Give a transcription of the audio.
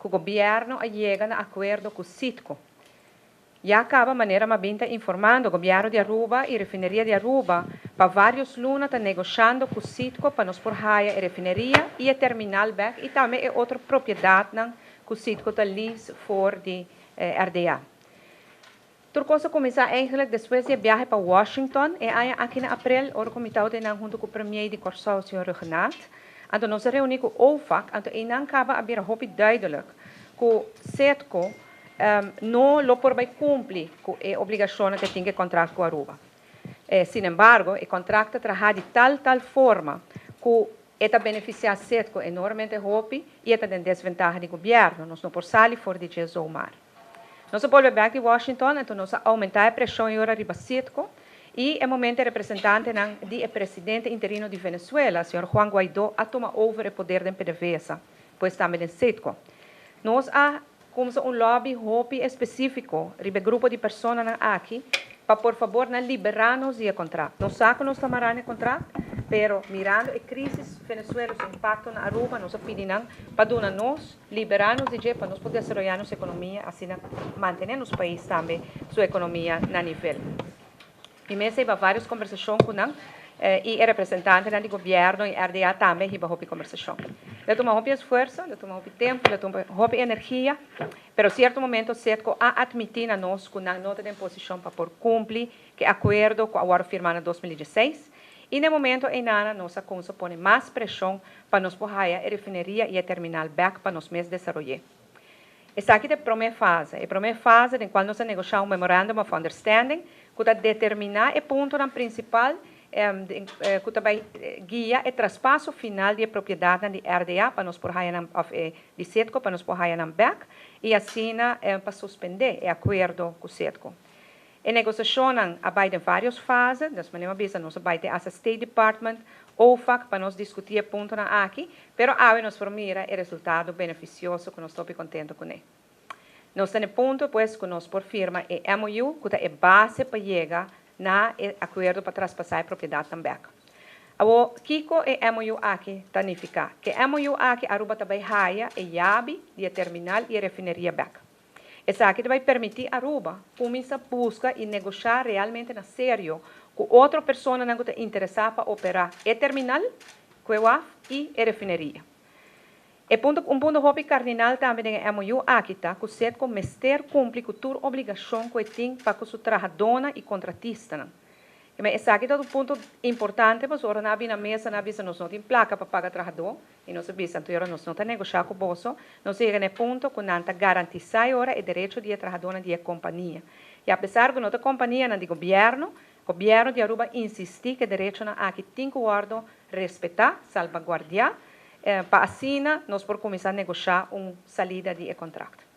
que o governo chega a acordo com o Citgo. Já acaba maneira mais bem informando o governo de Aruba e a refineria de Aruba para vários lunas tá negociando com o Citgo para nos por raia a refineria e a terminal back e também é outra propriedade que o Citgo tá lease for de RDA. Turcosa começar eigenlijk depois de viagem para Washington e aí aqui em abril o comitê tem junto com o premier de Corsau, o senhor Regnat. Então nós reunimos com o OFAC, então e não acaba a vir duidelijk que o Citgo não lo por cumprir com a obrigação que tem que contrato com a Aruba. Sin embargo, o contrato trabalha de tal forma que esta beneficia a Citgo enormemente hopi e esta tem desvantagem do governo. Nós não por sair fora de Jesus mar. Nós voltamos back de Washington, então nós aumentar a pressão em hora riba Citgo e é momento o representante do presidente interino de Venezuela, o senhor Juan Guaidó, a tomar over o poder da PDVSA, pois também em Citgo. Nós como lobby hopi específico, ribe grupo de pessoas aqui, para por favor liberar-nos do contrato. Nós sabemos que nós estamos no contrato, pero mirando a crise Venezuela, o impacto na Aruba, nós pedimos para nós liberar-nos de para nós poder desenvolver nossa economia, assim manter nos países também sua economia na nível. E me teve várias conversações com e o representante do governo e RDA também tive uma conversação. Le tomamos esforço, le tomamos tempo, le tomamos energia, pero certo momento Citgo a admitir a nós que não tem posição para por cumprir que acordo que agora firmado em 2016 e no momento em nada nós começamos a pôr mais pressão para nós poder a refineria e a terminal back para nós mesmos desenvolver. Esta aqui é a primeira fase em qual nós negociamos Memorandum of Understanding que determinar o ponto principal que vai guiar o traspasso final de propriedade de RDA para nós por de Citgo para nós por back e assim para suspender o acordo com Citgo. A negociação vai em várias fases, nós vamos vai ter a State Department, OFAC para nós discutir o ponto aqui, pero agora nós formira o resultado beneficioso que nós estamos contentes com ele. Nós temos ponto pois que nós por firma o MOU que é base para chegar na acordo para traspassar a propriedade também. O Kiko e MOU aqui significa que MOU aqui Aruba também raia a chave de terminal e a refineria back. Essa aqui vai permitir a Aruba começar a buscar e negociar realmente na sério com outra pessoa que está interessada para operar o terminal, com o WAF e a refineria. Ponto hobby cardinal também é MOU aqui, que o Citgo mestre cumpre com toda obrigação que tem para com sua trabalhadora e contratista. Mas esse aqui é um ponto importante, porque agora na mesa nós não temos placa para pagar trabalhador, e nós sabemos que nós não estamos negociando com o bolso, nós chegamos no ponto que nós garantizar agora o direito de trabalhador da companhia. E apesar de nossa companhia não é do governo, o governo de Aruba insiste que o direito aqui tem que respeitar, salvaguardar, para assim nós podemos começar a negociar uma saída de contrato.